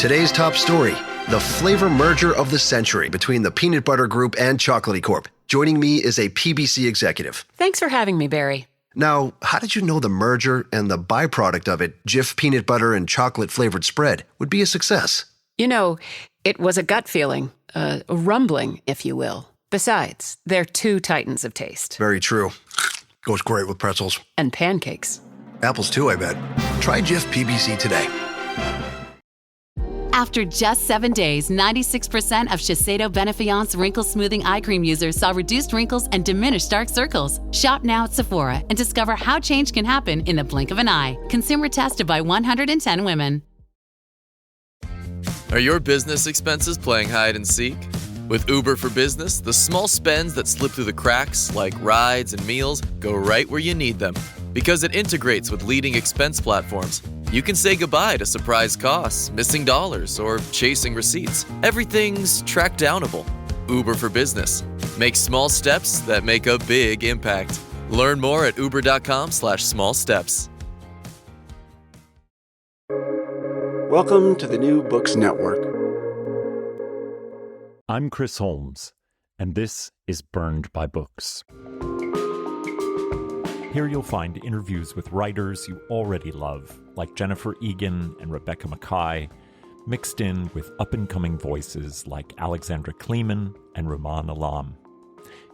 Today's top story, the flavor merger of the century between the Peanut Butter Group and Chocolatey Corp. Joining me is a PBC executive. Thanks for having me, Barry. Now, how did you know the merger and the byproduct of it, Jif peanut butter and chocolate flavored spread, would be a success? You know, it was a gut feeling, a rumbling, if you will. Besides, they're two titans of taste. Very true. Goes great with pretzels. And pancakes. Apples too, I bet. Try Jif PBC today. After just 7 days, 96% of Shiseido Benefiance Wrinkle Smoothing Eye Cream users saw reduced wrinkles and diminished dark circles. Shop now at Sephora and discover how change can happen in the blink of an eye. Consumer tested by 110 women. Are your business expenses playing hide and seek? With Uber for Business, the small spends that slip through the cracks, like rides and meals, go right where you need them. Because it integrates with leading expense platforms, you can say goodbye to surprise costs, missing dollars, or chasing receipts. Everything's track downable. Uber for Business. Make small steps that make a big impact. Learn more at uber.com/small steps. Welcome to the New Books Network. I'm Chris Holmes, and this is Burned by Books. Here you'll find interviews with writers you already love, like Jennifer Egan and Rebecca Mackay, mixed in with up-and-coming voices like Alexandra Kleeman and Rumaan Alam.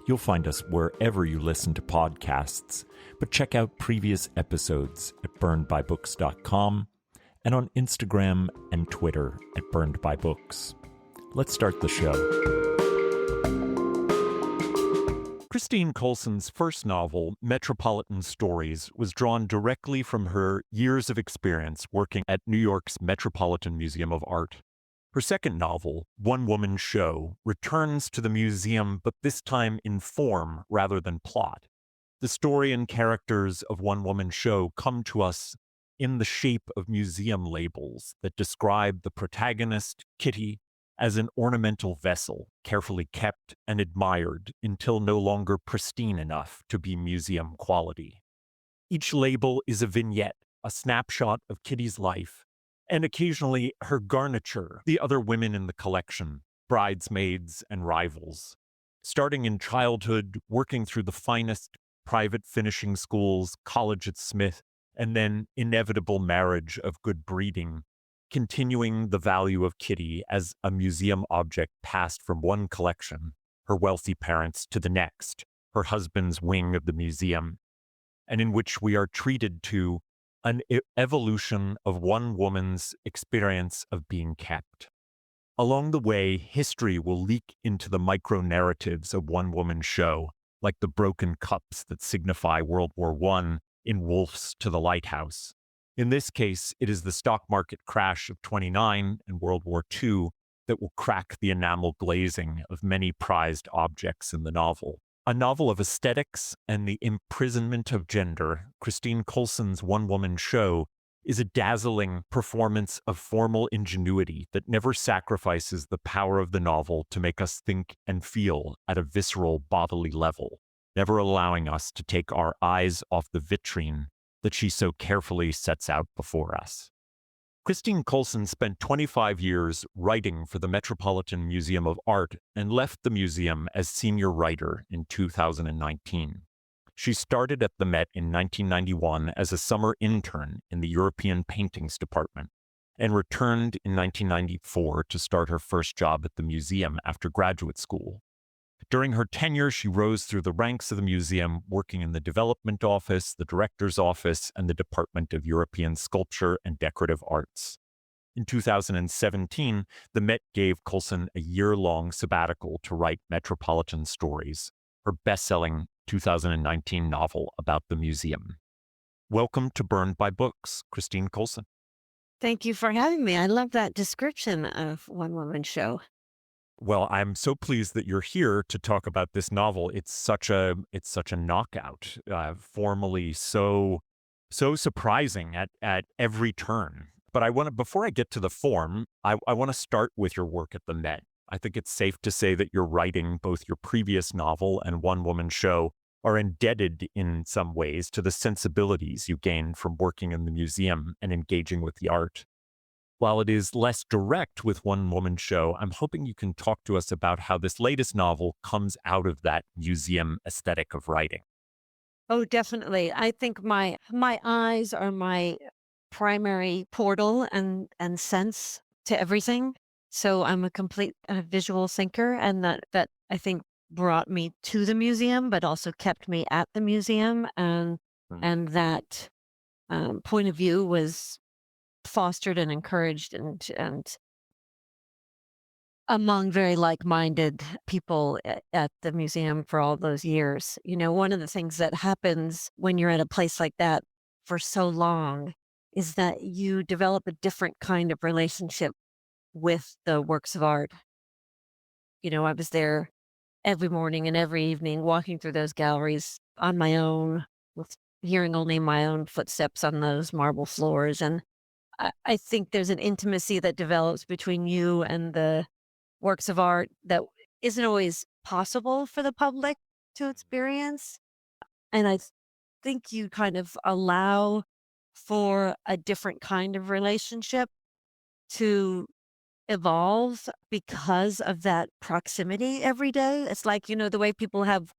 You'll find us wherever you listen to podcasts, but check out previous episodes at burnedbybooks.com and on Instagram and Twitter at burnedbybooks. Let's start the show. Christine Coulson's first novel, Metropolitan Stories, was drawn directly from her years of experience working at New York's Metropolitan Museum of Art. Her second novel, One Woman Show, returns to the museum, but this time in form rather than plot. The story and characters of One Woman Show come to us in the shape of museum labels that describe the protagonist, Kitty, as an ornamental vessel, carefully kept and admired until no longer pristine enough to be museum quality. Each label is a vignette, a snapshot of Kitty's life, and occasionally her garniture, the other women in the collection, bridesmaids and rivals. Starting in childhood, working through the finest private finishing schools, college at Smith, and then inevitable marriage of good breeding, continuing the value of Kitty as a museum object passed from one collection, her wealthy parents, to the next, her husband's wing of the museum, and in which we are treated to an evolution of one woman's experience of being kept. Along the way, history will leak into the micro-narratives of One Woman Show, like the broken cups that signify World War I in Wolfe's To the Lighthouse. In this case, it is the stock market crash of '29 and World War II that will crack the enamel glazing of many prized objects in the novel. A novel of aesthetics and the imprisonment of gender, Christine Coulson's One Woman Show is a dazzling performance of formal ingenuity that never sacrifices the power of the novel to make us think and feel at a visceral bodily level, never allowing us to take our eyes off the vitrine that she so carefully sets out before us. Christine Coulson spent 25 years writing for the Metropolitan Museum of Art and left the museum as senior writer in 2019. She started at the Met in 1991 as a summer intern in the European Paintings Department and returned in 1994 to start her first job at the museum after graduate school. During her tenure, she rose through the ranks of the museum, working in the development office, the director's office, and the Department of European Sculpture and Decorative Arts. In 2017, the Met gave Coulson a year-long sabbatical to write Metropolitan Stories, her best-selling 2019 novel about the museum. Welcome to Burned by Books, Christine Coulson. Thank you for having me. I love that description of One Woman Show. Well, I'm so pleased that you're here to talk about this novel. It's such a knockout, formally so surprising at every turn. But before I get to the form, I want to start with your work at the Met. I think it's safe to say that your writing, both your previous novel and One Woman Show, are indebted in some ways to the sensibilities you gained from working in the museum and engaging with the art. While it is less direct with One Woman Show, I'm hoping you can talk to us about how this latest novel comes out of that museum aesthetic of writing. Oh, definitely. I think my eyes are my primary portal and sense to everything. So I'm a complete visual thinker, and that I think brought me to the museum, but also kept me at the museum, Mm. and that point of view was fostered and encouraged and among very like-minded people at the museum for all those years. You know, one of the things that happens when you're at a place like that for so long is that you develop a different kind of relationship with the works of art. You know, I was there every morning and every evening walking through those galleries on my own, with hearing only my own footsteps on those marble floors. And I think there's an intimacy that develops between you and the works of art that isn't always possible for the public to experience. And think you kind of allow for a different kind of relationship to evolve because of that proximity every day. It's like, the way people have,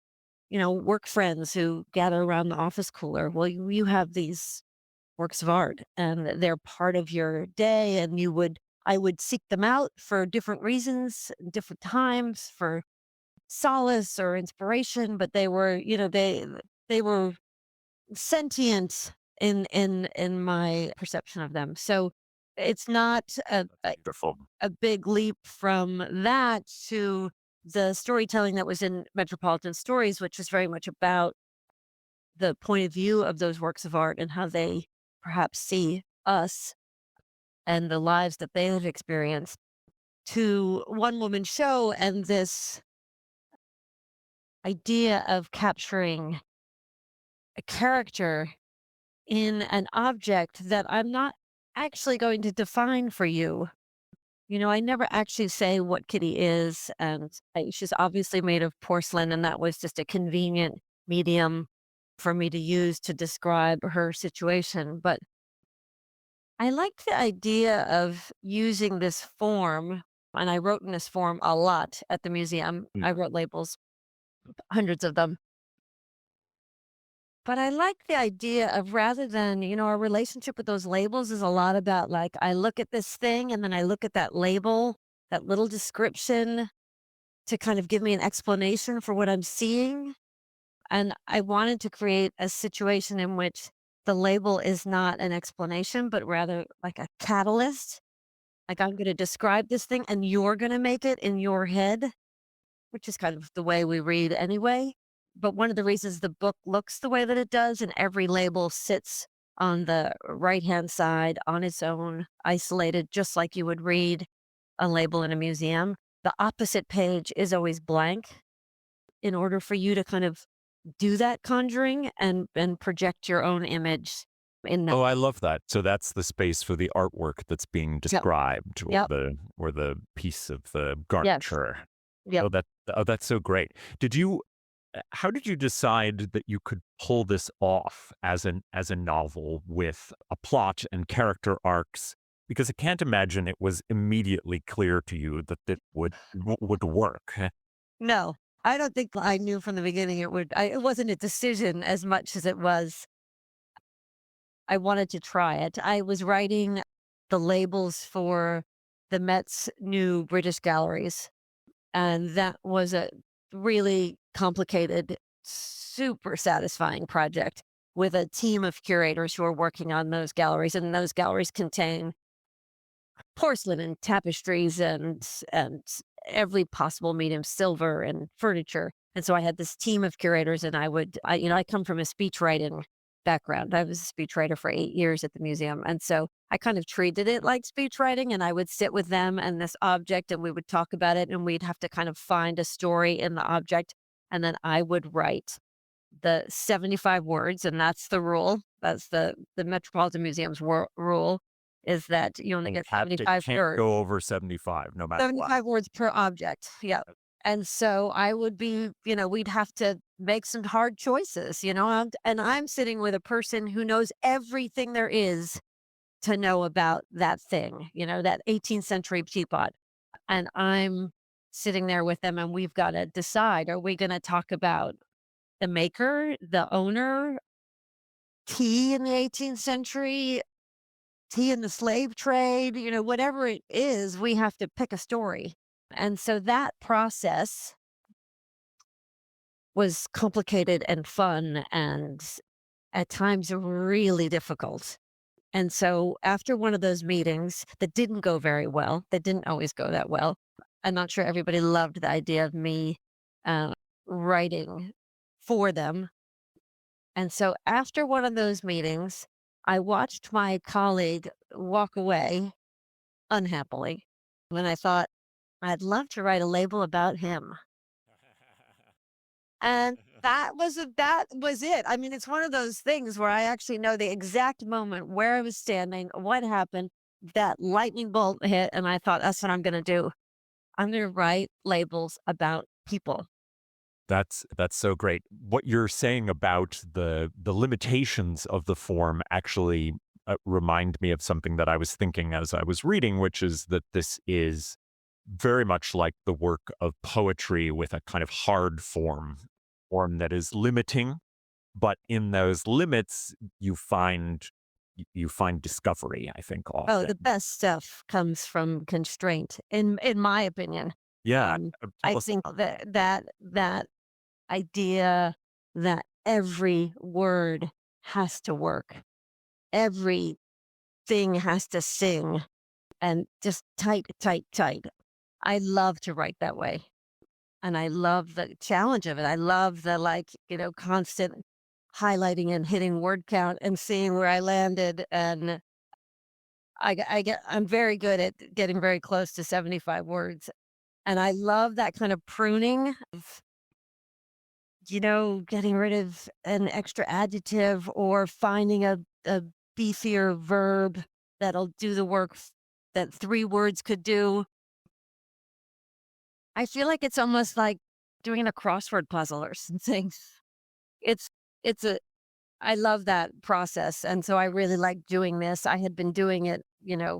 work friends who gather around the office cooler. Well, you have these works of art and they're part of your day, and I would seek them out for different reasons, different times, for solace or inspiration, but they were sentient in my perception of them. So it's not Beautiful. a big leap from that to the storytelling that was in Metropolitan Stories, which is very much about the point of view of those works of art and how they perhaps see us and the lives that they have experienced, to One Woman Show and this idea of capturing a character in an object that I'm not actually going to define for you. I never actually say what Kitty is, and she's obviously made of porcelain, and that was just a convenient medium for me to use to describe her situation. But I like the idea of using this form, and I wrote in this form a lot at the museum. Mm. I wrote labels, hundreds of them. But I like the idea of, rather than, our relationship with those labels is a lot about, like, I look at this thing and then I look at that label, that little description to kind of give me an explanation for what I'm seeing. And I wanted to create a situation in which the label is not an explanation, but rather like a catalyst. Like, I'm going to describe this thing and you're going to make it in your head, which is kind of the way we read anyway. But one of the reasons the book looks the way that it does, and every label sits on the right hand side on its own, isolated, just like you would read a label in a museum. The opposite page is always blank in order for you to kind of do that conjuring and project your own image in that. Oh, I love that. So that's the space for the artwork that's being described, Yep. or the piece of the Yes. garniture. Yep. That's so great. How did you decide that you could pull this off as a novel with a plot and character arcs? Because I can't imagine it was immediately clear to you that it would work. No, I don't think I knew from the beginning it would. It wasn't a decision as much as it was, I wanted to try it. I was writing the labels for the Met's new British galleries, and that was a really complicated, super satisfying project with a team of curators who are working on those galleries. And those galleries contain porcelain and tapestries and every possible medium, silver and furniture. And so I had this team of curators, and I come from a speech writing background. I was a speechwriter for 8 years at the museum. And so I kind of treated it like speech writing, and I would sit with them and this object, and we would talk about it, and we'd have to kind of find a story in the object. And then I would write the 75 words, and that's the rule. That's the Metropolitan Museum's rule, is that you only get 75 can't words. go over 75, no matter what. 75 words per object. Yeah. And so I would be, we'd have to make some hard choices, and I'm sitting with a person who knows everything there is to know about that thing, that 18th century teapot. And I'm sitting there with them and we've got to decide, are we going to talk about the maker, the owner, tea in the 18th century, tea in the slave trade, whatever it is, we have to pick a story. And so that process was complicated and fun and at times really difficult. And so after one of those meetings that didn't go very well, that didn't always go that well, I'm not sure everybody loved the idea of me uh, writing for them. And so after one of those meetings, I watched my colleague walk away unhappily when I thought, I'd love to write a label about him. And that was it. I mean, it's one of those things where I actually know the exact moment where I was standing, what happened, that lightning bolt hit, and I thought, that's what I'm going to do. I'm going to write labels about people. That's so great. What you're saying about the limitations of the form actually remind me of something that I was thinking as I was reading, which is that this is very much like the work of poetry with a kind of hard form that is limiting, but in those limits you find discovery, I think, Oh, the often. best stuff comes from constraint, in my opinion. Yeah. Um, Tell I us think about that. that idea that every word has to work, everything has to sing, and just tight, tight, tight. I love to write that way. And I love the challenge of it. I love the constant highlighting and hitting word count and seeing where I landed. And I'm very good at getting very close to 75 words. And I love that kind of pruning of, getting rid of an extra adjective or finding a beefier verb that'll do the work that three words could do. I feel like it's almost like doing a crossword puzzle or something. It's it's a I love that process, and so I really like doing this. I had been doing it,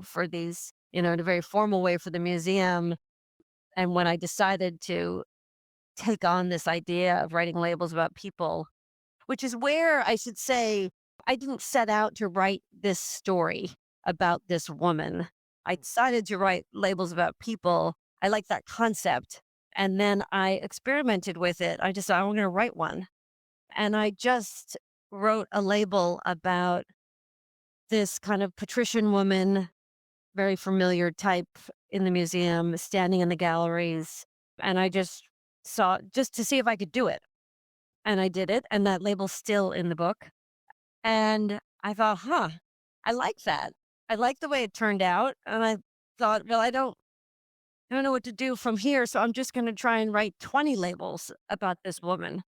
for these, in a very formal way for the museum, and when I decided to take on this idea of writing labels about people, which is where I should say I didn't set out to write this story about this woman. I decided to write labels about people. I like that concept, and then I experimented with it. I just thought, I'm going to write one. And I just wrote a label about this kind of patrician woman, very familiar type in the museum, standing in the galleries. And I just saw just to see if I could do it. And I did it. And that label's still in the book. And I thought, I like that. I like the way it turned out. And I thought, well, I don't know what to do from here. So I'm just going to try and write 20 labels about this woman.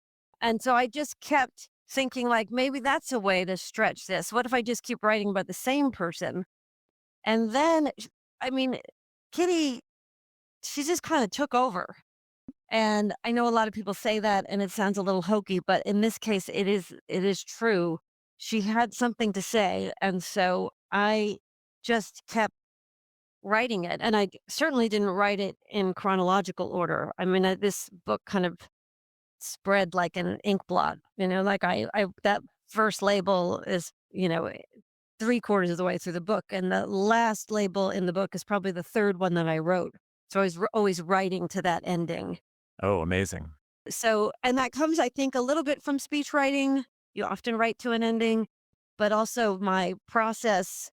And so I just kept thinking, like, maybe that's a way to stretch this. What if I just keep writing about the same person? And then, I mean, Kitty, she just kind of took over. And I know a lot of people say that and it sounds a little hokey, but in this case, it is true. She had something to say. And so I just kept writing it. And I certainly didn't write it in chronological order. I mean, this book kind of spread like an ink blot, like that first label is, three quarters of the way through the book. And the last label in the book is probably the third one that I wrote. So I was always writing to that ending. Oh, amazing. So, and that comes, I think, a little bit from speech writing. You often write to an ending, but also my process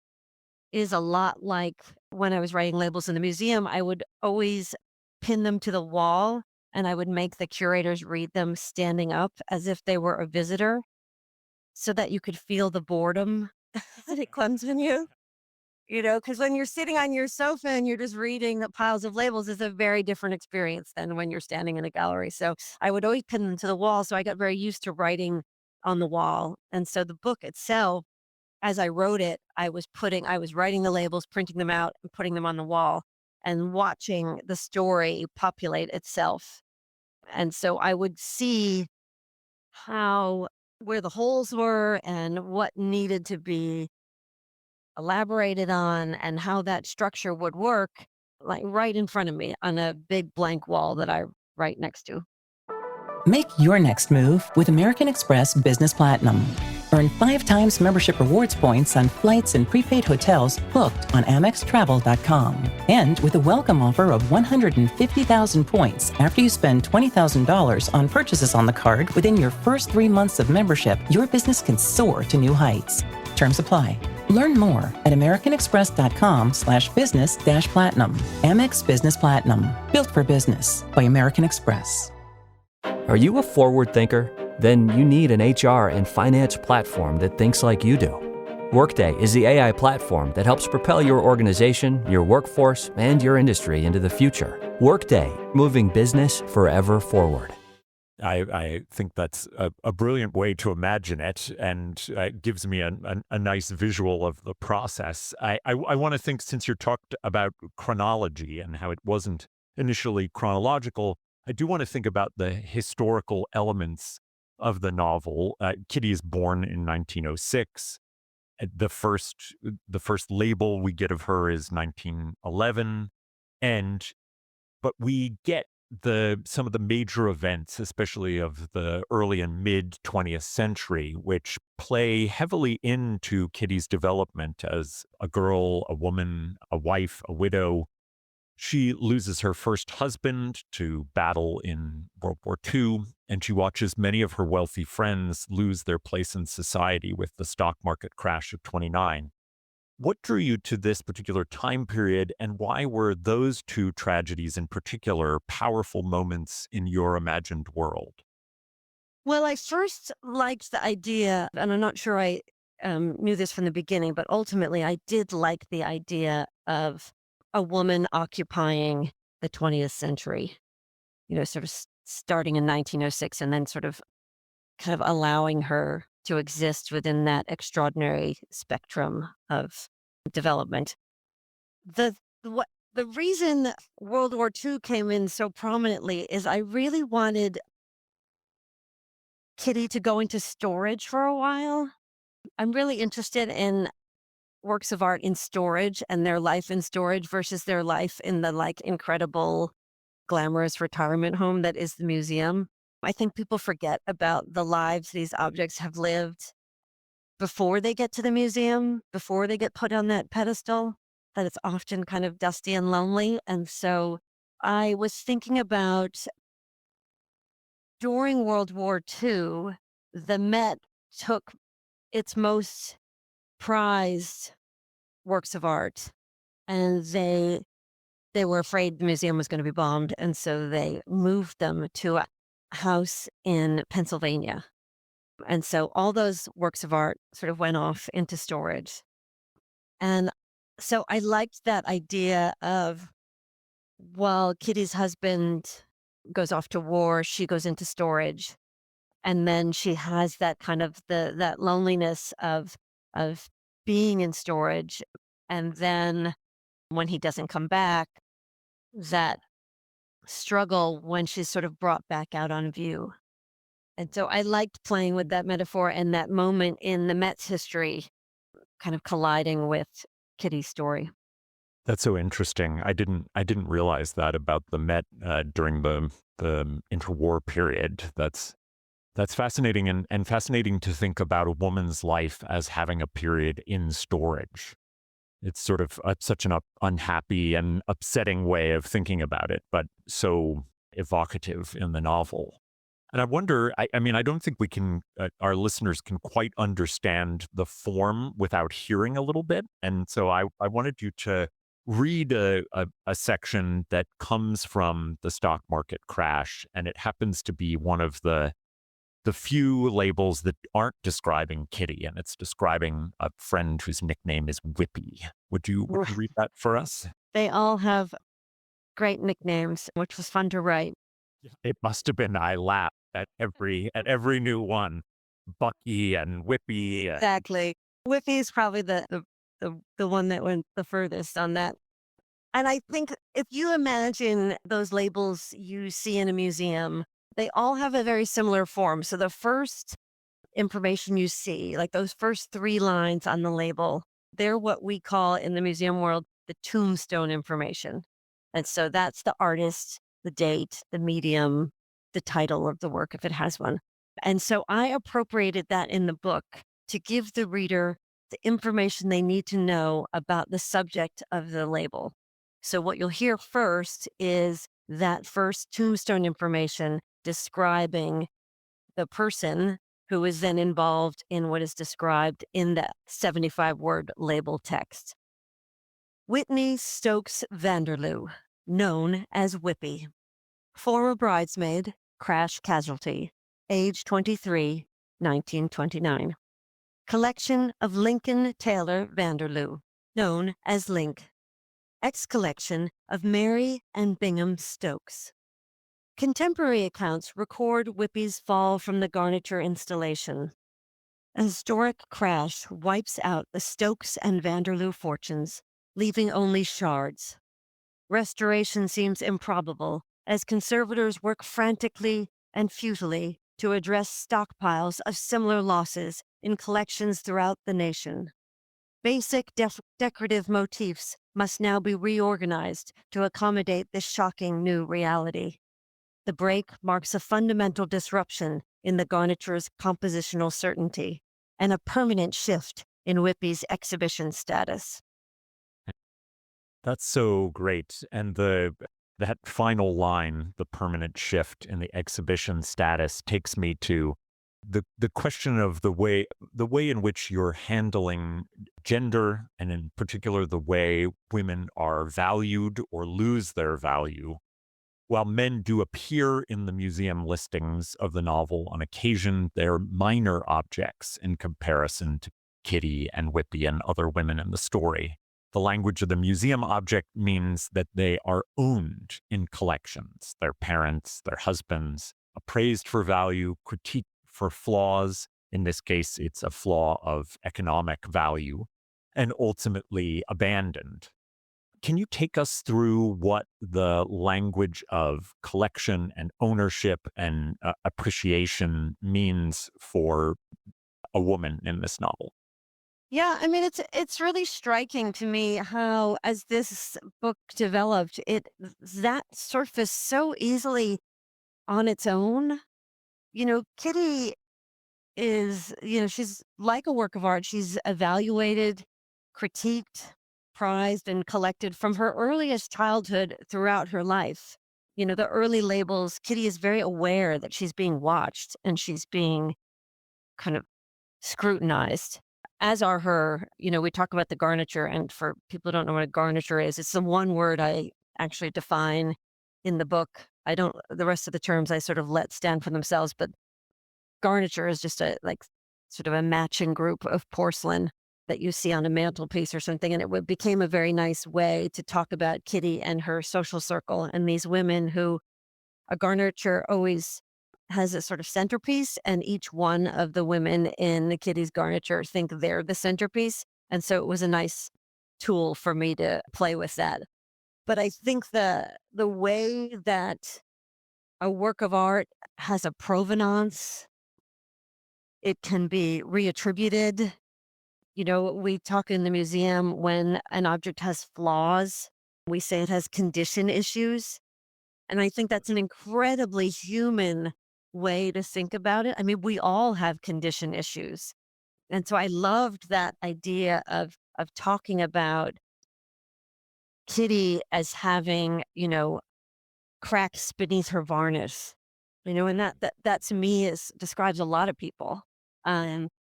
is a lot like when I was writing labels in the museum. I would always pin them to the wall and I would make the curators read them standing up as if they were a visitor so that you could feel the boredom that it comes in you. Because when you're sitting on your sofa and you're just reading the piles of labels is a very different experience than when you're standing in a gallery. So I would always pin them to the wall. So I got very used to writing on the wall. And so the book itself, as I wrote it, I was writing the labels, printing them out and putting them on the wall and watching the story populate itself. And so I would see where the holes were and what needed to be elaborated on and how that structure would work, like right in front of me on a big blank wall that I right next to. Make your next move with American Express Business Platinum. Earn 5 times membership rewards points on flights and prepaid hotels booked on AmexTravel.com. And with a welcome offer of 150,000 points after you spend $20,000 on purchases on the card within your first 3 months of membership, your business can soar to new heights. Terms apply. Learn more at americanexpress.com/business-platinum. Amex Business Platinum. Built for business by American Express. Are you a forward thinker? Then you need an HR and finance platform that thinks like you do. Workday is the AI platform that helps propel your organization, your workforce, and your industry into the future. Workday, moving business forever forward. I think that's a brilliant way to imagine it, and it gives me a nice visual of the process. I want to think, since you talked about chronology and how it wasn't initially chronological, I do want to think about the historical elements of the novel. Kitty is born in 1906. The first label we get of her is 1911, but we get some of the major events, especially of the early and mid 20th century, which play heavily into Kitty's development as a girl, a woman, a wife, a widow. She loses her first husband to battle in World War II, and she watches many of her wealthy friends lose their place in society with the stock market crash of 29. What drew you to this particular time period, and why were those two tragedies in particular powerful moments in your imagined world? Well, I first liked the idea, and I'm not sure I knew this from the beginning, but ultimately I did like the idea of a woman occupying the 20th century, sort of starting in 1906 and then sort of kind of allowing her to exist within that extraordinary spectrum of development. The reason World War II came in so prominently is I really wanted Kitty to go into storage for a while. I'm really interested in works of art in storage and their life in storage versus their life in the incredible, glamorous retirement home that is the museum. I think people forget about the lives these objects have lived before they get to the museum, before they get put on that pedestal, that it's often kind of dusty and lonely. And so I was thinking about during World War II, the Met took its most prized works of art, and they were afraid the museum was going to be bombed, and so they moved them to a house in Pennsylvania. And so all those works of art sort of went off into storage. And so I liked that idea of, while Kitty's husband goes off to war, she goes into storage, and then she has that kind of that loneliness of being in storage, and then when he doesn't come back, that struggle when she's sort of brought back out on view. And so I liked playing with that metaphor and that moment in the Met's history kind of colliding with Kitty's story. That's so interesting. I didn't realize that about the Met during the interwar period. That's fascinating, and fascinating to think about a woman's life as having a period in storage. It's sort of such an unhappy and upsetting way of thinking about it, but so evocative in the novel. And I wonder, I mean, I don't think we can, our listeners can quite understand the form without hearing a little bit. And so I wanted you to read a section that comes from the stock market crash, and it happens to be one of the few labels that aren't describing Kitty, and it's describing a friend whose nickname is Whippy. Would you read that for us? They all have great nicknames, which was fun to write. It must have been. I laughed at every new one. Bucky and Whippy. Exactly. Whippy is probably the one that went the furthest on that. And I think if you imagine those labels you see in a museum, they all have a very similar form. So the first information you see, like those first 3 lines on the label, They're what we call in the museum world the tombstone information. And so that's the artist, the date, the medium, the title of the work if it has one. And so I appropriated that in the book to give the reader the information they need to know about the subject of the label. So what you'll hear first is that first tombstone information describing the person who is then involved in what is described in the 75-word label text. Whitney Stokes Vanderloo, known as Whippy. Former bridesmaid, crash casualty, age 23, 1929. Collection of Lincoln Taylor Vanderloo, known as Link. Ex-collection of Mary and Bingham Stokes. Contemporary accounts record Whippy's fall from the garniture installation. A historic crash wipes out the Stokes and Vanderloo fortunes, leaving only shards. Restoration seems improbable as conservators work frantically and futilely to address stockpiles of similar losses in collections throughout the nation. Basic decorative motifs must now be reorganized to accommodate this shocking new reality. The break marks a fundamental disruption in the garniture's compositional certainty and a permanent shift in Whippy's exhibition status. That's so great. And that final line, the permanent shift in the exhibition status, takes me to the question of the way in which you're handling gender, and in particular the way women are valued or lose their value. While men do appear in the museum listings of the novel on occasion, they're minor objects in comparison to Kitty and Whippy and other women in the story. The language of the museum object means that they are owned in collections. Their parents, their husbands, appraised for value, critiqued for flaws. In this case, it's a flaw of economic value, and ultimately abandoned. Can you take us through what the language of collection and ownership and appreciation means for a woman in this novel? Yeah, I mean it's really striking to me how as this book developed, that surfaced so easily on its own. Kitty is, she's like a work of art. She's evaluated, critiqued, prized, and collected from her earliest childhood throughout her life. The early labels, Kitty is very aware that she's being watched and she's being kind of scrutinized, as are her. We talk about the garniture, and for people who don't know what a garniture is, it's the one word I actually define in the book. The rest of the terms I sort of let stand for themselves, but garniture is just sort of a matching group of porcelain that you see on a mantelpiece or something. And it became a very nice way to talk about Kitty and her social circle and these women who a garniture always has a sort of centerpiece, and each one of the women in the Kitty's garniture think they're the centerpiece. And so it was a nice tool for me to play with that. But I think the way that a work of art has a provenance, it can be reattributed. We talk in the museum when an object has flaws, we say it has condition issues. And I think that's an incredibly human way to think about it. I mean, we all have condition issues. And so I loved that idea of talking about Kitty as having, cracks beneath her varnish, and that to me describes a lot of people.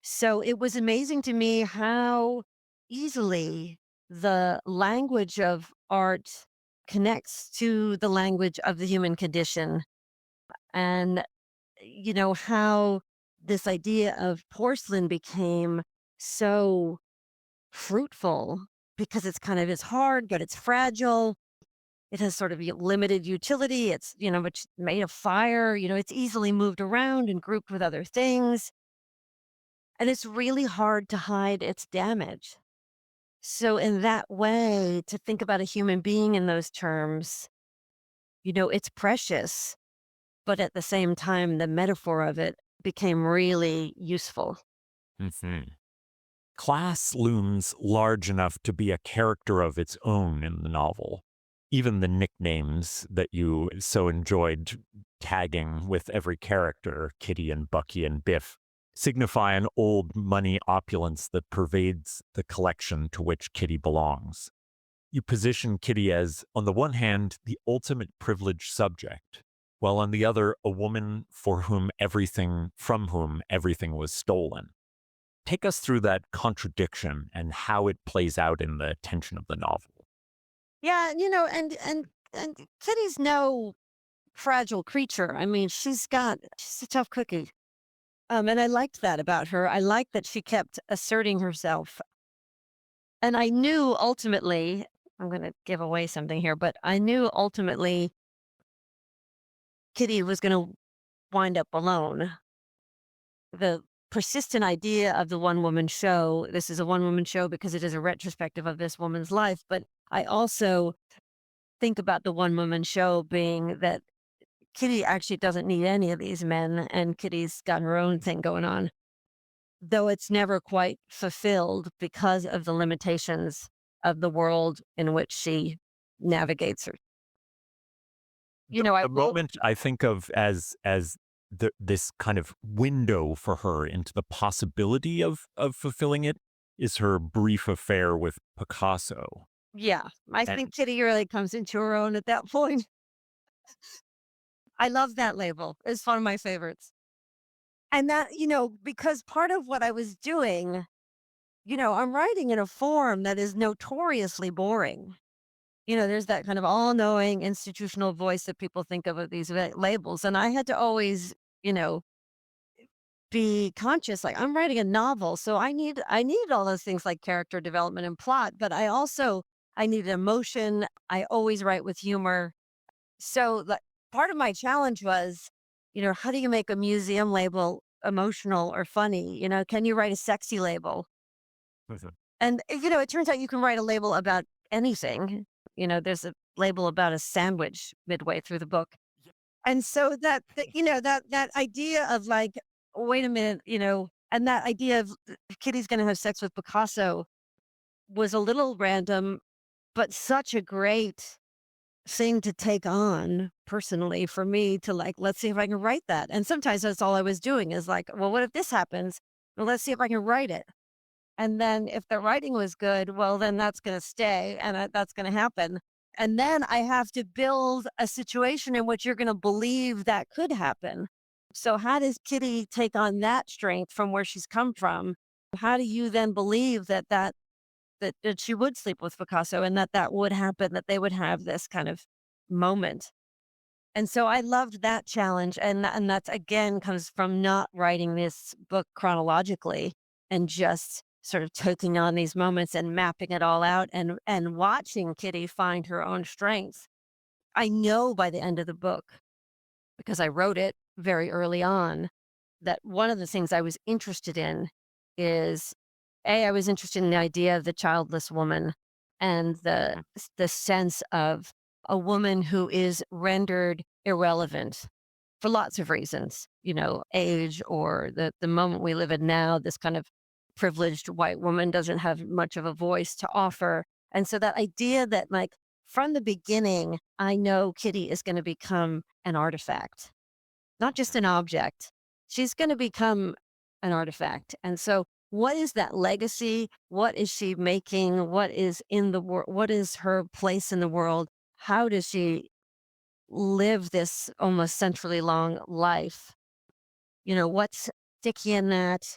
So it was amazing to me how easily the language of art connects to the language of the human condition. And, how this idea of porcelain became so fruitful because it's hard, but it's fragile. It has sort of limited utility. It's, it's made of fire, it's easily moved around and grouped with other things. And it's really hard to hide its damage. So in that way, to think about a human being in those terms, it's precious, but at the same time, the metaphor of it became really useful. Mm-hmm. Class looms large enough to be a character of its own in the novel. Even the nicknames that you so enjoyed tagging with every character, Kitty and Bucky and Biff, signify an old money opulence that pervades the collection to which Kitty belongs. You position Kitty as, on the one hand, the ultimate privileged subject, while on the other, a woman from whom everything was stolen. Take us through that contradiction and how it plays out in the tension of the novel. Yeah, and Kitty's no fragile creature. I mean, she's a tough cookie. And I liked that about her. I liked that she kept asserting herself. And I knew ultimately, I'm going to give away something here, but I knew ultimately Kitty was going to wind up alone. The persistent idea of the one-woman show, this is a one-woman show because it is a retrospective of this woman's life, but I also think about the one-woman show being that Kitty actually doesn't need any of these men, and Kitty's got her own thing going on, though it's never quite fulfilled because of the limitations of the world in which she navigates her. The moment I think of as this kind of window for her into the possibility of fulfilling it is her brief affair with Picasso. Yeah, I think Kitty really comes into her own at that point. I love that label. It's one of my favorites. And that, because part of what I was doing, I'm writing in a form that is notoriously boring. There's that kind of all-knowing institutional voice that people think of these labels. And I had to always, be conscious, like I'm writing a novel. So I need all those things like character development and plot, but I need emotion. I always write with humor. So like, part of my challenge was, how do you make a museum label emotional or funny? Can you write a sexy label? And, it turns out you can write a label about anything. There's a label about a sandwich midway through the book. And so that idea of like, wait a minute, and that idea of Kitty's going to have sex with Picasso was a little random, but such a great thing to take on personally for me to like, let's see if I can write that. And sometimes that's all I was doing is like, well, what if this happens? Well, let's see if I can write it. And then if the writing was good, well, then that's going to stay and that's going to happen. And then I have to build a situation in which you're going to believe that could happen. So how does Kitty take on that strength from where she's come from? How do you then believe that she would sleep with Picasso and that would happen, that they would have this kind of moment? And so I loved that challenge. And that's again comes from not writing this book chronologically and just sort of taking on these moments and mapping it all out and watching Kitty find her own strength. I know by the end of the book, because I wrote it very early on, that one of the things I was interested in is, I was interested in the idea of the childless woman and the sense of a woman who is rendered irrelevant for lots of reasons, age or the moment we live in now, this kind of privileged white woman doesn't have much of a voice to offer. And so that idea that like from the beginning, I know Kitty is going to become an artifact, not just an object. She's going to become an artifact. And so what is that legacy? What is she making? What is in the world? What is her place in the world? How does she live this almost century long life? What's sticky in that?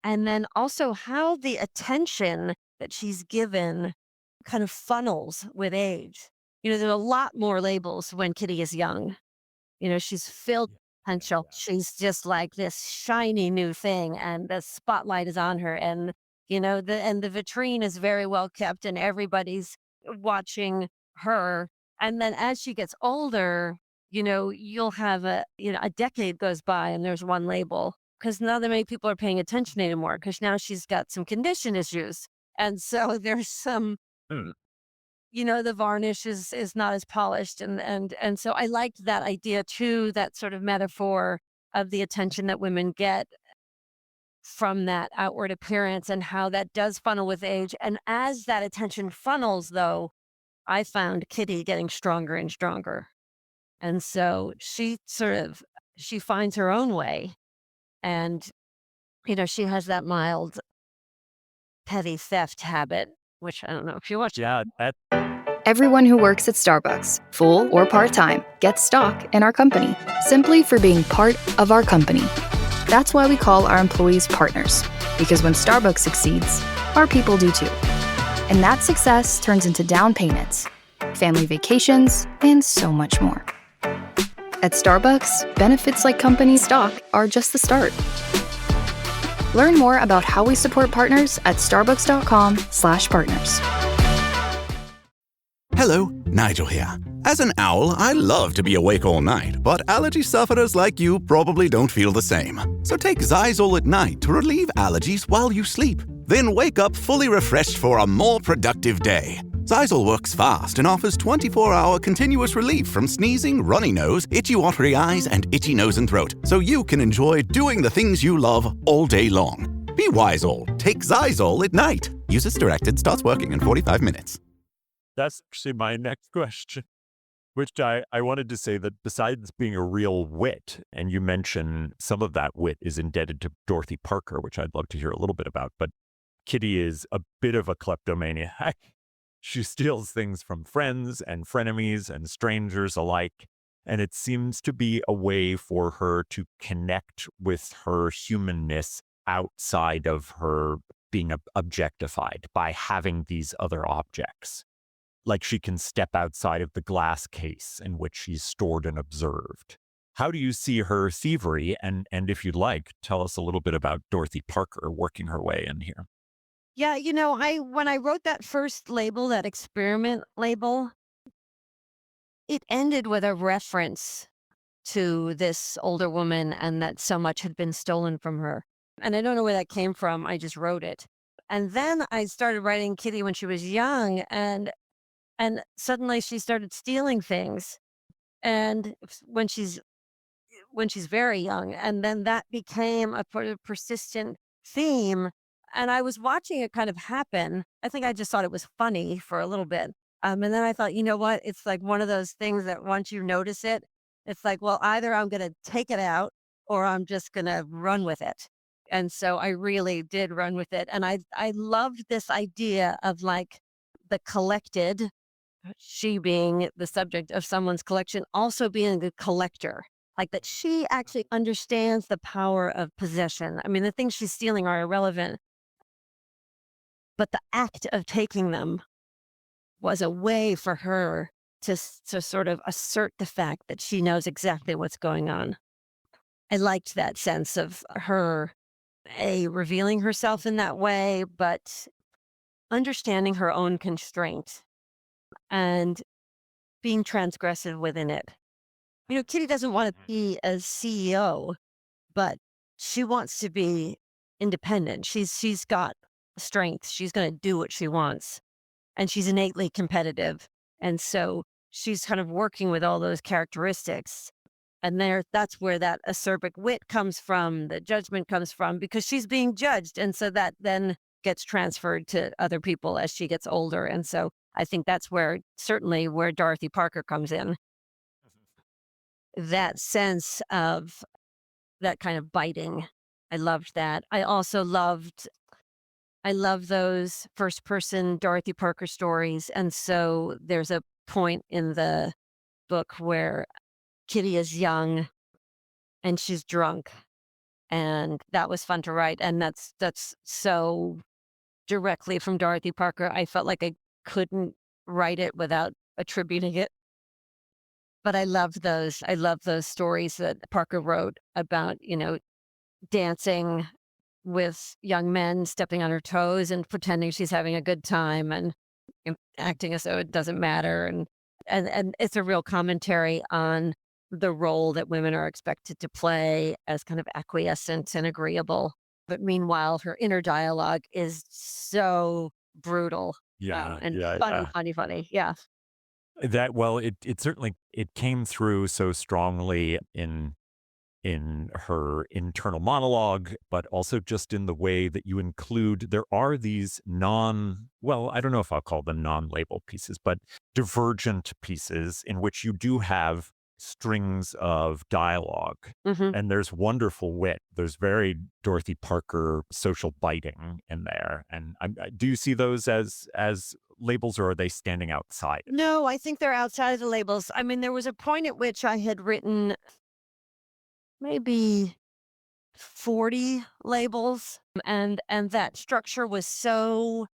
And then also how the attention that she's given kind of funnels with age. There's a lot more labels when Kitty is young. She's filled with potential. She's just like this shiny new thing, and the spotlight is on her. And, the vitrine is very well kept, and everybody's watching her. And then as she gets older, you'll have a decade goes by and there's one label. Because not that many people are paying attention anymore, because now she's got some condition issues. And so there's some, the varnish is not as polished. And so I liked that idea too, that sort of metaphor of the attention that women get from that outward appearance and how that does funnel with age. And as that attention funnels, though, I found Kitty getting stronger and stronger. And so she finds her own way. And, she has that mild petty theft habit, which I don't know if you watch. Yeah, that Everyone who works at Starbucks, full or part-time, gets stock in our company, simply for being part of our company. That's why we call our employees partners, because when Starbucks succeeds, our people do too. And that success turns into down payments, family vacations, and so much more. At Starbucks, benefits like company stock are just the start. Learn more about how we support partners at starbucks.com/partners. Hello, Nigel here. As an owl, I love to be awake all night, but allergy sufferers like you probably don't feel the same. So take Xyzal at night to relieve allergies while you sleep. Then wake up fully refreshed for a more productive day. Xyzal works fast and offers 24-hour continuous relief from sneezing, runny nose, itchy watery eyes, and itchy nose and throat, so you can enjoy doing the things you love all day long. Be wise all. Take Xyzal at night. Use as directed. Starts working in 45 minutes. That's actually my next question, which I wanted to say that besides being a real wit, and you mentioned some of that wit is indebted to Dorothy Parker, which I'd love to hear a little bit about, but Kitty is a bit of a kleptomaniac. She steals things from friends and frenemies and strangers alike, and it seems to be a way for her to connect with her humanness outside of her being objectified by having these other objects. Like she can step outside of the glass case in which she's stored and observed. How do you see her thievery? And if you'd like, tell us a little bit about Dorothy Parker working her way in here. Yeah, when I wrote that first label, that experiment label, it ended with a reference to this older woman and that so much had been stolen from her. And I don't know where that came from. I just wrote it. And then I started writing Kitty when she was young, and suddenly she started stealing things. And when she's very young, and then that became a persistent theme. And I was watching it kind of happen. I think I just thought it was funny for a little bit. And then I thought, you know what? It's like one of those things that once you notice it, it's like, well, either I'm going to take it out or I'm just going to run with it. And so I really did run with it. And I loved this idea of like the collected, she being the subject of someone's collection, also being a collector. Like that she actually understands the power of possession. I mean, the things she's stealing are irrelevant, but the act of taking them was a way for her to sort of assert the fact that she knows exactly what's going on. I liked that sense of her, revealing herself in that way, but understanding her own constraint and being transgressive within it. Kitty doesn't want to be a CEO, but she wants to be independent. She's got strength. She's going to do what she wants. And she's innately competitive. And so she's kind of working with all those characteristics. And that's where that acerbic wit comes from, the judgment comes from, because she's being judged. And so that then gets transferred to other people as she gets older. And so I think that's certainly where Dorothy Parker comes in. That sense of that kind of biting. I loved that. I also love those first person Dorothy Parker stories. And so there's a point in the book where Kitty is young and she's drunk. And that was fun to write. And that's so directly from Dorothy Parker. I felt like I couldn't write it without attributing it. But I love those stories that Parker wrote about, dancing with young men, stepping on her toes and pretending she's having a good time and acting as though it doesn't matter. And it's a real commentary on the role that women are expected to play as kind of acquiescent and agreeable. But meanwhile, her inner dialogue is so brutal. And funny. Yeah. It certainly, it came through so strongly in in her internal monologue, but also just in the way that you include, there are these I don't know if I'll call them non-label pieces, but divergent pieces in which you do have strings of dialogue. Hmm. And there's wonderful wit. There's very Dorothy Parker social biting in there. And do you see those as labels, or are they standing outside? No, I think they're outside of the labels. I mean, there was a point at which I had written maybe 40 labels, and that structure was so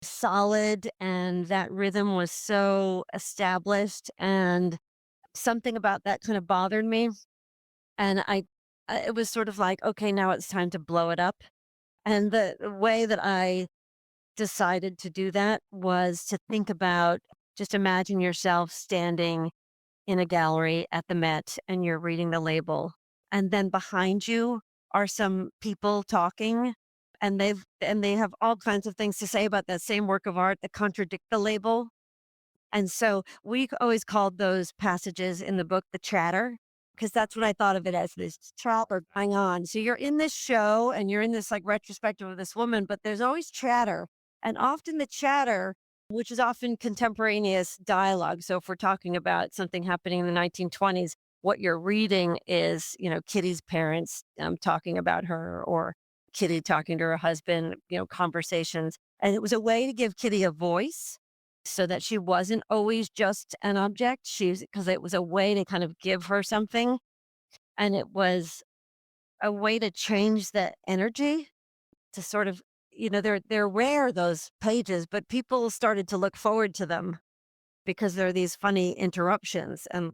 solid and that rhythm was so established, and something about that kind of bothered me. And it was sort of like, okay, now it's time to blow it up. And the way that I decided to do that was to think about, just imagine yourself standing in a gallery at the Met and you're reading the label. And then behind you are some people talking, and they have all kinds of things to say about that same work of art that contradict the label. And so we always called those passages in the book the chatter, because that's what I thought of it as, this chatter going on. So you're in this show and you're in this like retrospective of this woman, but there's always chatter. And often the chatter, which is often contemporaneous dialogue. So if we're talking about something happening in the 1920s, what you're reading is, Kitty's parents talking about her, or Kitty talking to her husband, conversations. And it was a way to give Kitty a voice so that she wasn't always just an object. Because it was a way to kind of give her something. And it was a way to change the energy, to sort of, they're rare, those pages, but people started to look forward to them because there are these funny interruptions. And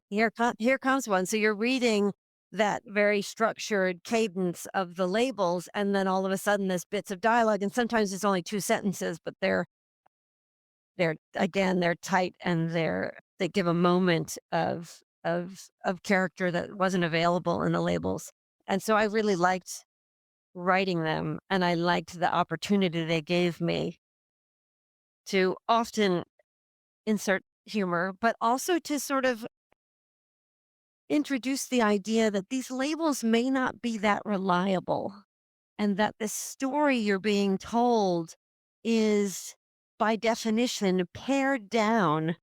here comes one. So you're reading that very structured cadence of the labels, and then all of a sudden there's bits of dialogue, and sometimes it's only 2 sentences, but they're tight, and they give a moment of character that wasn't available in the labels. And so I really liked writing them, and I liked the opportunity they gave me to often insert humor, but also to sort of introduce the idea that these labels may not be that reliable, and that the story you're being told is, by definition, pared down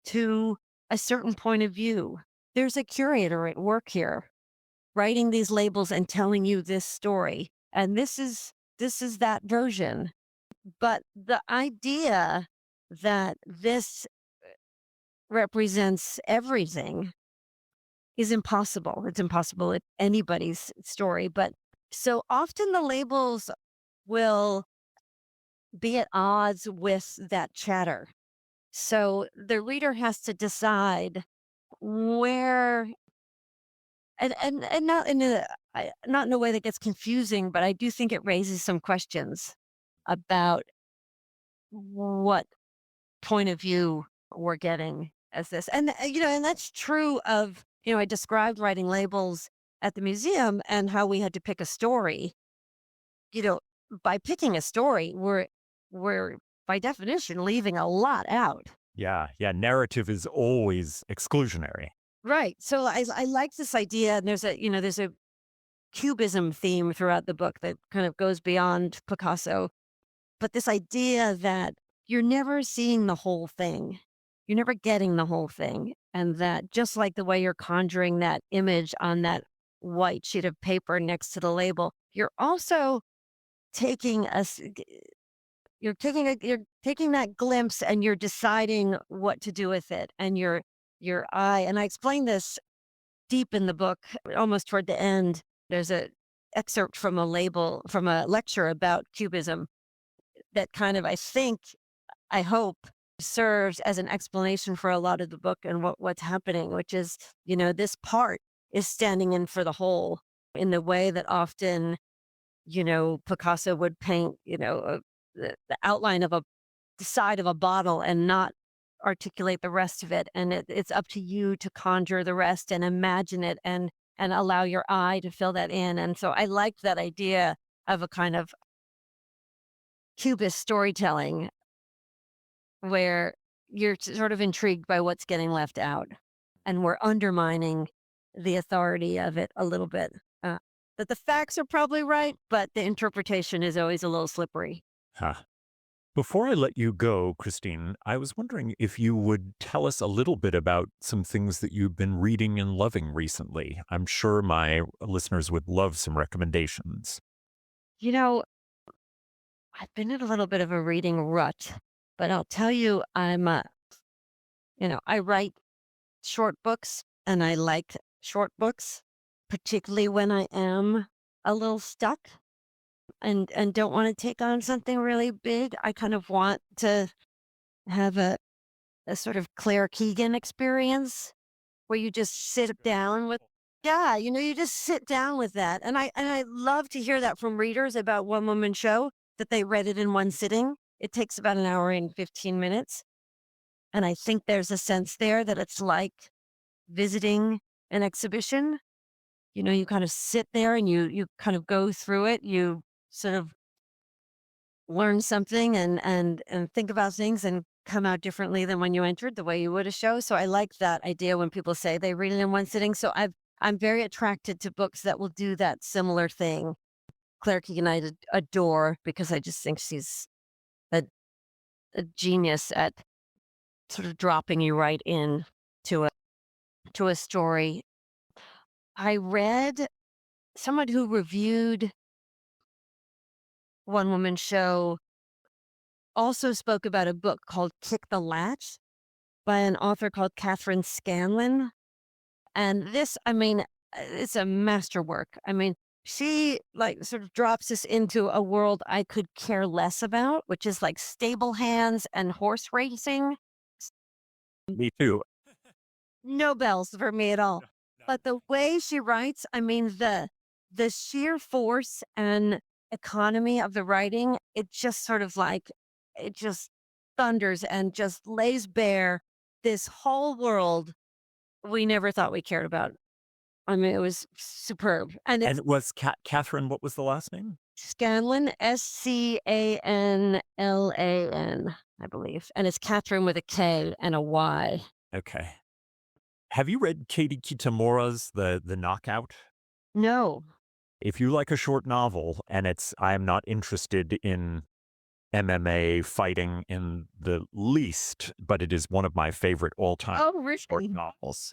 to a certain point of view. There's a curator at work here, writing these labels and telling you this story, and this is that version. But the idea that this represents everything is impossible. It's impossible at anybody's story. But so often the labels will be at odds with that chatter. So the reader has to decide where, and not in a way that gets confusing, but I do think it raises some questions about what point of view we're getting as this. And and that's true of, I described writing labels at the museum and how we had to pick a story. By picking a story, we're by definition leaving a lot out. Yeah. Narrative is always exclusionary. Right. So I like this idea, and there's a cubism theme throughout the book that kind of goes beyond Picasso. But this idea that you're never seeing the whole thing, you're never getting the whole thing, and that just like the way you're conjuring that image on that white sheet of paper next to the label, you're also taking you're taking that glimpse, and you're deciding what to do with it, and your eye. And I explain this deep in the book, almost toward the end. There's a excerpt from a lecture about cubism that kind of, I hope, serves as an explanation for a lot of the book and what's happening, which is, this part is standing in for the whole, in the way that often, Picasso would paint, the outline of the side of a bottle and not articulate the rest of it. And it's up to you to conjure the rest and imagine it, and allow your eye to fill that in. And so I liked that idea of a kind of cubist storytelling where you're sort of intrigued by what's getting left out, and we're undermining the authority of it a little bit. That the facts are probably right, but the interpretation is always a little slippery. Huh. Before I let you go, Christine, I was wondering if you would tell us a little bit about some things that you've been reading and loving recently. I'm sure my listeners would love some recommendations. You know, I've been in a little bit of a reading rut, but I'll tell you, I write short books and I like short books, particularly when I am a little stuck and don't want to take on something really big. I kind of want to have a sort of Claire Keegan experience where you just sit down with, yeah, you just sit down with that. And I love to hear that from readers about One Woman Show, that they read it in one sitting. It takes about an hour and 15 minutes. And I think there's a sense there that it's like visiting an exhibition. You kind of sit there and you kind of go through it. You sort of learn something and think about things and come out differently than when you entered, the way you would a show. So I like that idea when people say they read it in one sitting. So I'm very attracted to books that will do that similar thing. Claire Keegan I adore because I just think she's a genius at sort of dropping you right in to a story. I read someone who reviewed One Woman Show also spoke about a book called Kick the Latch by an author called Catherine Scanlon. And this, it's a masterwork. She sort of drops us into a world I could care less about, which is like stable hands and horse racing. Me too. No bells for me at all. But the way she writes, the sheer force and economy of the writing, it just sort of it just thunders and just lays bare this whole world we never thought we cared about. It was superb. And it was Catherine, what was the last name? Scanlon, Scanlan, I believe. And it's Catherine with a K and a Y. Okay. Have you read Katie Kitamura's The Knockout? No. If you like a short novel and I am not interested in MMA fighting in the least, but it is one of my favorite all-time short novels.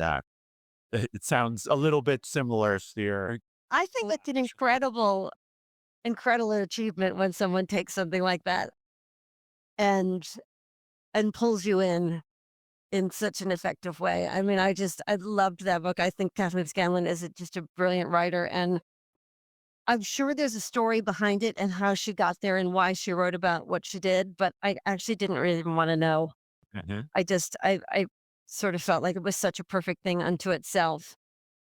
It sounds a little bit similar here. I think that's an incredible achievement when someone takes something like that and pulls you in such an effective way. I loved that book. I think Catherine Scanlon is just a brilliant writer, and I'm sure there's a story behind it and how she got there and why she wrote about what she did, but I actually didn't really even want to know. Mm-hmm. I sort of felt like it was such a perfect thing unto itself.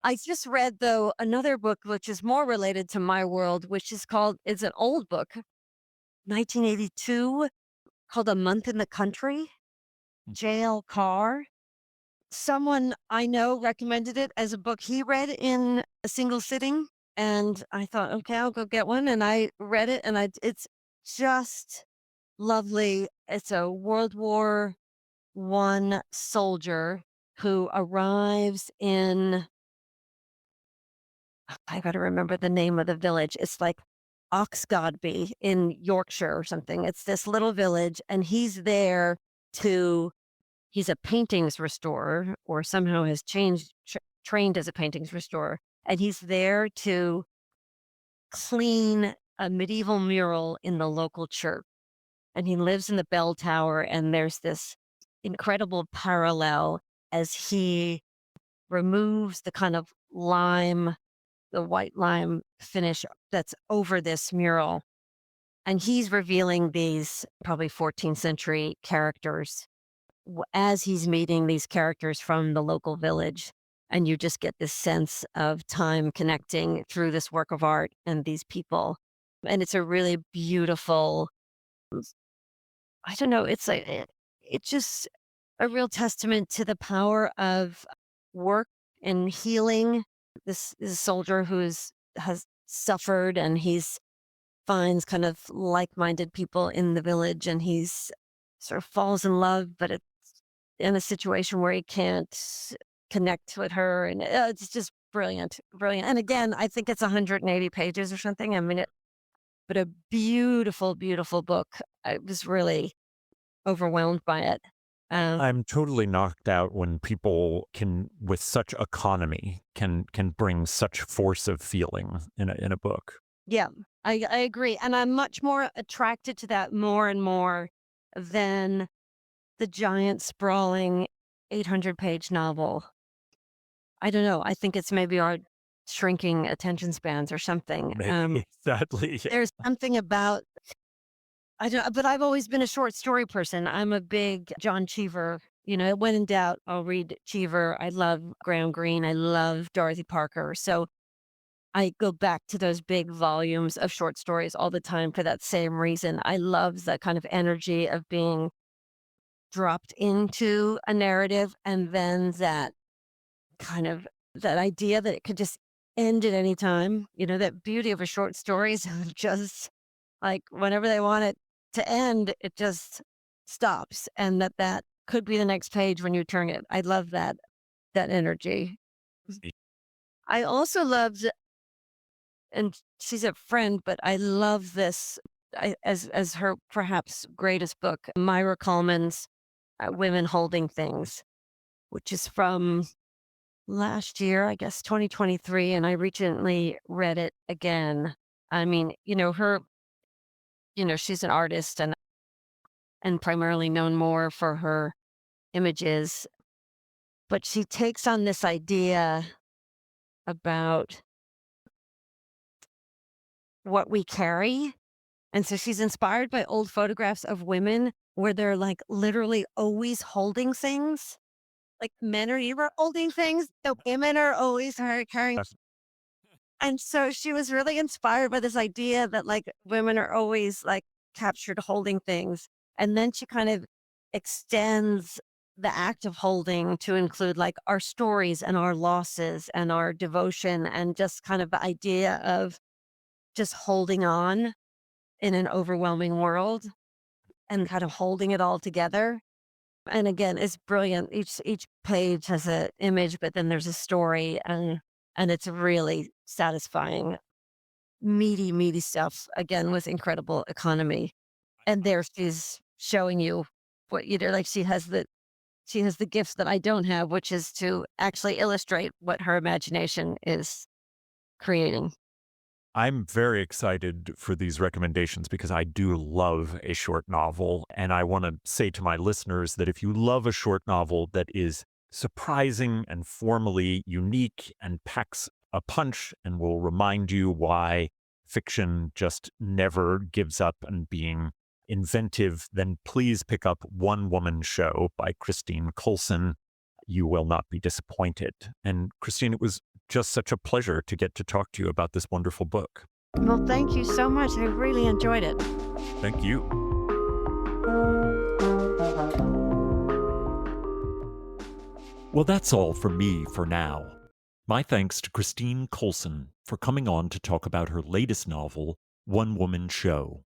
I just read, though, another book which is more related to my world, which is it's an old book, 1982, called A Month in the Country, J.L. Carr. Someone I know recommended it as a book he read in a single sitting. And I thought, okay, I'll go get one. And I read it, and it's just lovely. It's a World War I soldier who arrives in, I got to remember the name of the village. It's like Oxgodby in Yorkshire or something. It's this little village, and he's there he's a paintings restorer, or somehow has trained as a paintings restorer. And he's there to clean a medieval mural in the local church. And he lives in the bell tower, and there's this incredible parallel as he removes the kind of the white lime finish that's over this mural. And he's revealing these probably 14th century characters as he's meeting these characters from the local village. And you just get this sense of time connecting through this work of art and these people. And it's a really beautiful, I don't know, it's just a real testament to the power of work and healing. This is a soldier who has suffered, and finds kind of like-minded people in the village, and he's sort of falls in love, but it's in a situation where he can't connect with her. And it's just brilliant, brilliant. And again, I think it's 180 pages or something. I mean, but a beautiful, beautiful book. I was really overwhelmed by it. I'm totally knocked out when people can, with such economy, can bring such force of feeling in a book. Yeah, I agree. And I'm much more attracted to that more and more than the giant, sprawling 800-page novel. I don't know. I think it's maybe our shrinking attention spans or something. Maybe, sadly. There's something about, I don't, but I've always been a short story person. I'm a big John Cheever. When in doubt, I'll read Cheever. I love Graham Greene. I love Dorothy Parker. So I go back to those big volumes of short stories all the time for that same reason. I love the kind of energy of being dropped into a narrative, and then that idea that it could just end at any time. That beauty of a short story is just like whenever they want it to end, it just stops, and that could be the next page when you turn it. I love that energy. I also loved, and she's a friend, but I love this as her perhaps greatest book, Myra Coleman's Women Holding Things, which is from last year, I guess 2023, and I recently read it again. I mean, she's an artist and primarily known more for her images, but she takes on this idea about what we carry. And so she's inspired by old photographs of women where they're like literally always holding things. Like men are never holding things, so women are always carrying. And so she was really inspired by this idea that like women are always like captured holding things. And then she kind of extends the act of holding to include like our stories and our losses and our devotion, and just kind of the idea of just holding on in an overwhelming world and kind of holding it all together. And again, it's brilliant. Each page has an image, but then there's a story, and it's really satisfying, meaty stuff, again, with incredible economy. And there she's showing you what, like she has the gifts that I don't have, which is to actually illustrate what her imagination is creating. I'm very excited for these recommendations because I do love a short novel. And I want to say to my listeners that if you love a short novel that is surprising and formally unique and packs a punch and will remind you why fiction just never gives up on being inventive, then please pick up One Woman Show by Christine Coulson. You will not be disappointed. And Christine, it was just such a pleasure to get to talk to you about this wonderful book. Well, thank you so much. I really enjoyed it. Thank you. Well, that's all for me for now. My thanks to Christine Coulson for coming on to talk about her latest novel, One Woman Show.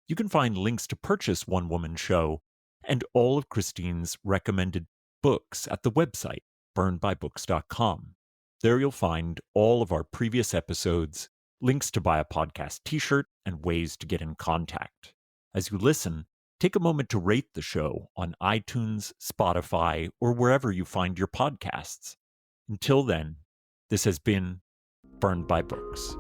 You can find links to purchase One Woman Show and all of Christine's recommended books at the website, burnedbybooks.com. There you'll find all of our previous episodes, links to buy a podcast t-shirt, and ways to get in contact. As you listen, take a moment to rate the show on iTunes, Spotify, or wherever you find your podcasts. Until then, this has been Burned by Books.